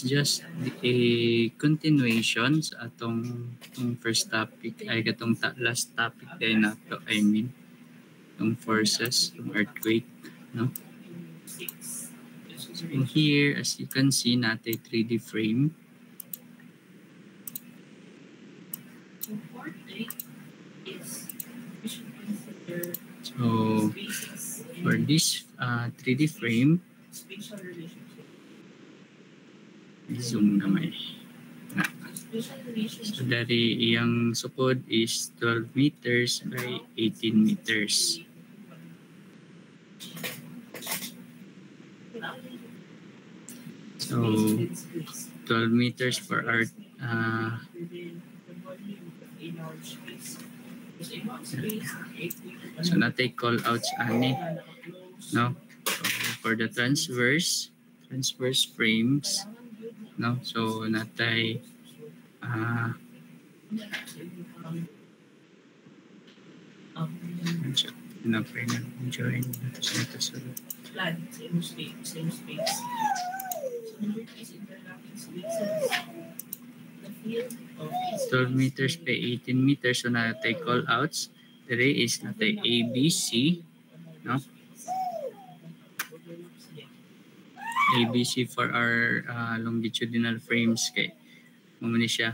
just a continuation sa itong first topic ay katong last topic day na to, I mean itong forces, itong earthquake, no? So here, as you can see, natin 3D frame. So for this 3D frame, zoom naman. So dari iyang sukod is 12 meters by 18 meters. So 12 meters for our so natay call outs ani, no? So for the transverse frames, no? So natay na-pray na join sa ito sa same space. So number 3 is interlocking spaces. The field of 12 meters by 18 meters. So natay call outs. There is natay ABC, no? ABC for our longitudinal frames kay mamani siya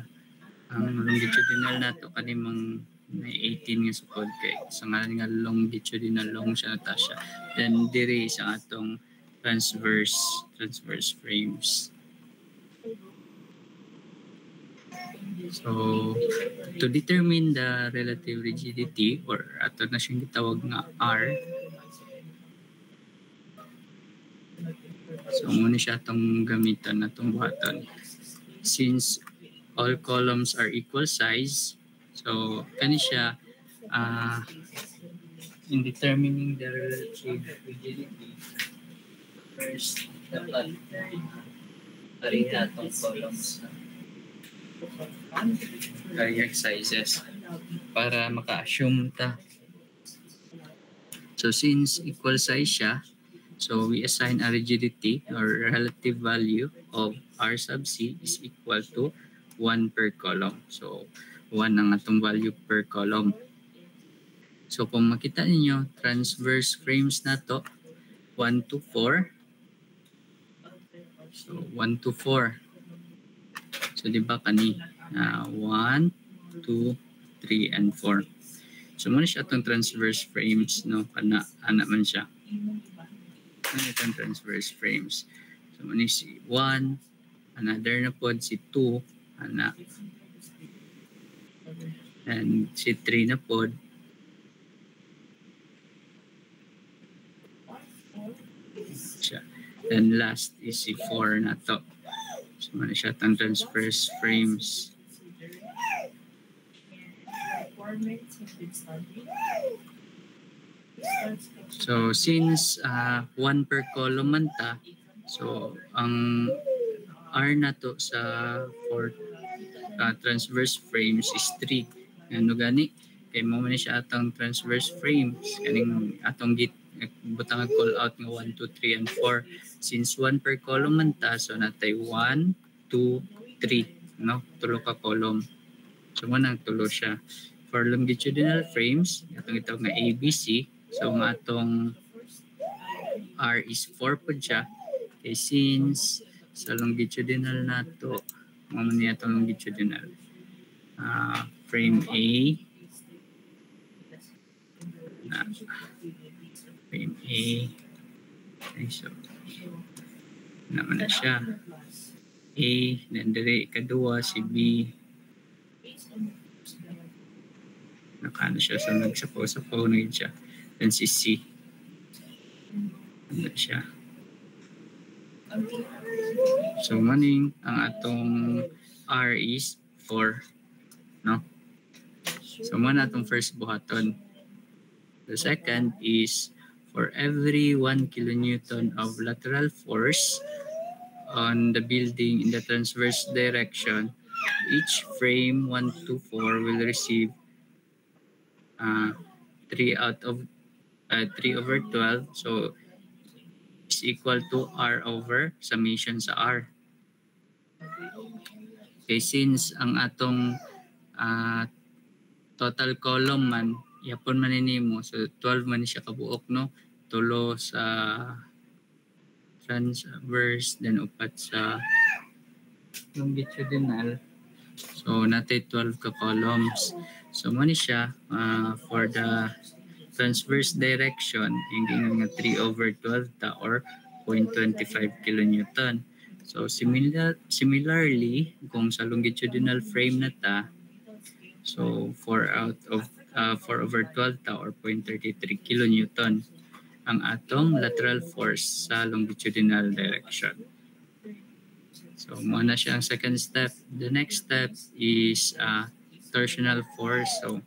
ang longitudinal nato kanimang may 18 nga sukod kay sa nga longitudinal long siya nata siya. Then dire sa atong transverse frames. So to determine the relative rigidity or ato na siyang gitawag nga R, so muna siya itong gamitan na itong buhaton. Since all columns are equal size, so kani siya in determining the relative rigidity, first dapat pareha itong columns na correct sizes para maka-assume ta. So since equal size siya, so we assign a rigidity or relative value of R sub C is equal to 1 per column. So 1 ang atong value per column. So kung makita ninyo, transverse frames na to 1 to 4. So 1 to 4. So di ba kani 1, 2, 3, and 4. So muna siya itong transverse frames, no? Ana man siya. Ano itong transverse frames? So muna si 1, another na po si 2, ana. And si 3 na po. Siya. And last is si 4 na to. So muna siya itong transverse frames. So since 1 per column man ta, so ang R na to sa for transverse frames is 3. Ano gani? Kaya mo man siya atong transverse frames. Kaning atong butang call out nga 1, 2, 3, and 4. Since 1 per column man ta, so natay 1, 2, 3. No? Tulo ka column. So manang tulo siya. For longitudinal frames, atong ito nga ABC. So nga atong R is 4 po siya. Okay, since sa longitudinal nato, mamani atong longitudinal. Frame A. Frame A. Okay, so naman na siya. A, then dire kadua si B. Nakano siya, so nagsapaw-sapaw na yun siya. Then si C. Ano siya. So maning ang atong R is 4. No? So man atong first buhaton. The second is for every 1 kilonewton of lateral force on the building in the transverse direction, each frame 1 to 4 will receive 3 over 12. So is equal to R over summation sa R. Okay, since ang atong ah, total column man yapon man nimo, so 12 man siya kabuok, no? Tulo sa transverse, then upat sa longitudinal. So natay 12 ka columns. So mo ni siya for the transverse direction, hindi nga 3/12 ta or 0.25 kilonewton. So similarly, kung sa longitudinal frame na ta, so 4/12 ta or 0.33 kilonewton ang atong lateral force sa longitudinal direction. So muna siya ang second step. The next step is torsional force. So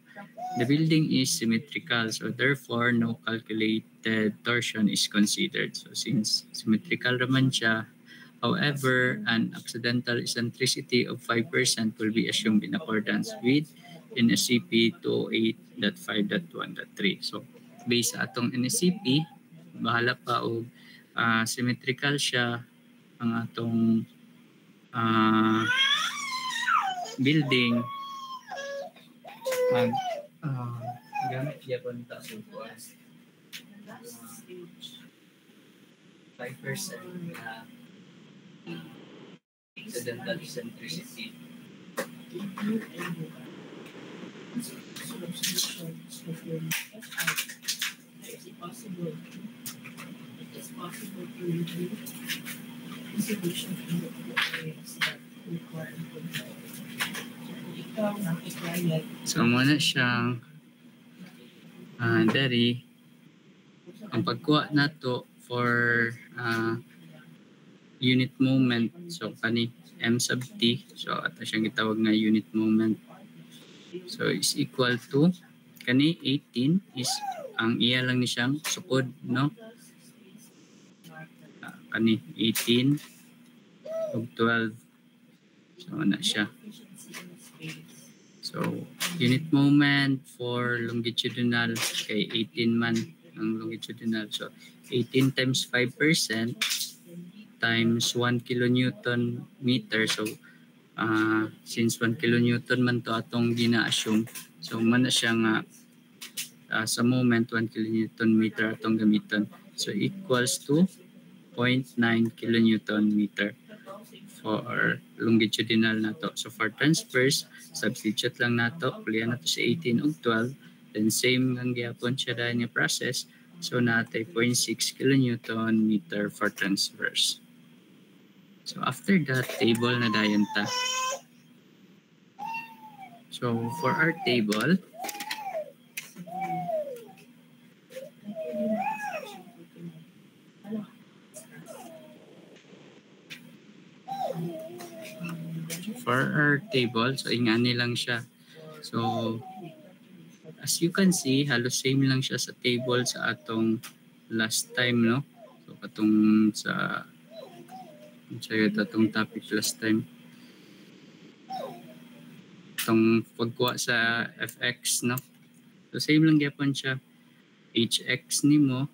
the building is symmetrical, so therefore no calculated torsion is considered. So since symmetrical naman siya, however, an accidental eccentricity of 5% will be assumed in accordance with NSCP 208.5.1.3. So based sa atong NSCP, bahala pa o symmetrical siya ang atong building. Gamit yapon ta sa 5% accidental eccentricity. It's possible to review the solution in the areas that require control. So muna siyang dari ang pagkuha nato for unit moment, so kani m sub t, so ato siyang gitawag nga unit moment, so is equal to kani 18 is ang iya lang ni siyang sukod, no? Kani 18 ug 12, so ana siya. So unit moment for longitudinal kay 18 man ang longitudinal, so 18 times 5% times 1 kilonewton meter. So since 1 kilonewton man to atong gina-assume, so man na siya nga sa moment 1 kilonewton meter atong gamiton, so equals to 0.9 kilonewton meter for longitudinal nato. So for transverse, substitute lang nato, pulian nato sa 18 ug 12, then same ang gyapon siya dahil nga process, so natay 0.6 kilonewton meter for transverse. So after that, table na dayon ta. So for our table, so ingani lang siya. So as you can see, halos same lang siya sa table sa atong last time, no? So katong sa atong topic last time, itong pagkuha sa fx, no? So same lang gyapon siya. Hx nimo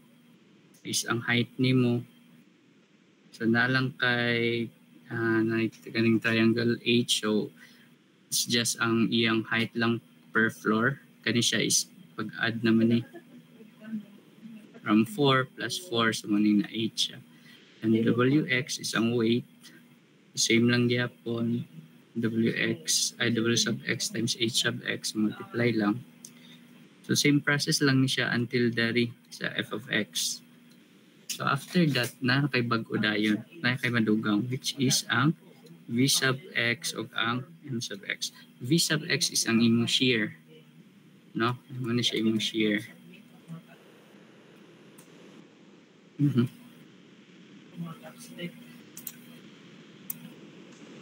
is ang height nimo, so nalang kay kaning triangle H, so it's just ang iyang height lang per floor. Kani siya is pag-add naman ni from 4 plus 4, so maning na 8 siya. And Wx is ang weight, same lang gyapon, W sub x times H sub x, multiply lang. So same process lang siya until dari sa f of x. So after that, na kay bag-o dayon, na kay madugang, which is ang v sub x o ang m sub x. V sub x is ang imong shear, no? Ano siya imong shear?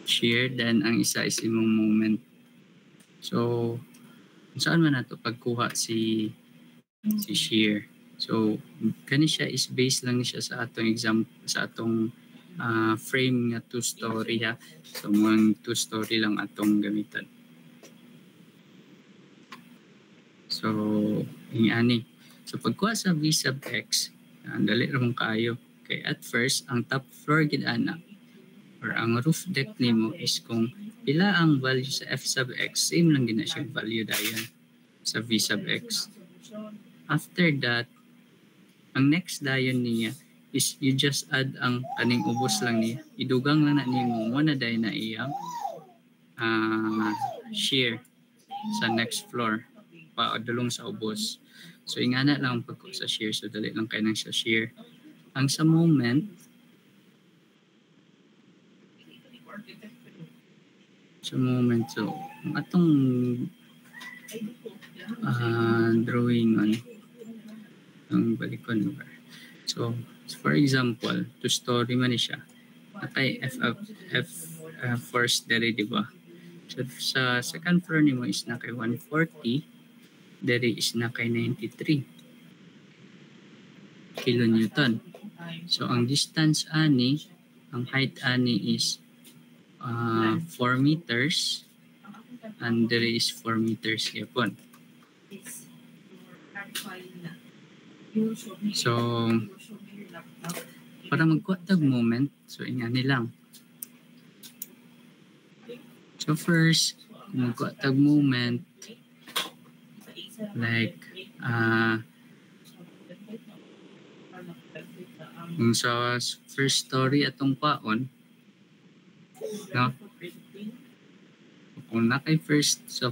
Shear, then ang isa is imong moment. So saan man nato pagkuha si shear? So kani siya is based lang siya sa atong sa atong frame nga 2-story ha. So mga 2-story lang atong gamitan. So ingani. So pagkuha sa v sub x, dali ra mong kaayo. Okay, at first ang top floor gid ana or ang roof deck nimo is kung pila ang value sa f sub x, same lang din na siya value dayon sa v sub x. After that, ang next dayon niya is you just add ang kaning ubos lang niya. Idugang lang na nimo mo na dayon na iyang shear sa next floor paadulong sa ubos. So ingana lang ang pagko sa shear, so dali lang kay nang sa shear. Ang sa moment, so ang atong drawing on ang balikon lugar. So for example, two story man ni siya, nakay f first dere, di ba? So sa second floor nimo is nakay 140, dere is nakay 93 kilonewton. So ang distance ani, ang height ani is 4 meters, and there is 4 meters yapon. So para magkuha tag moment, so ingani lang. So first, magkuha tag moment like kung sa first story atong paon, no? Kung na kay first, so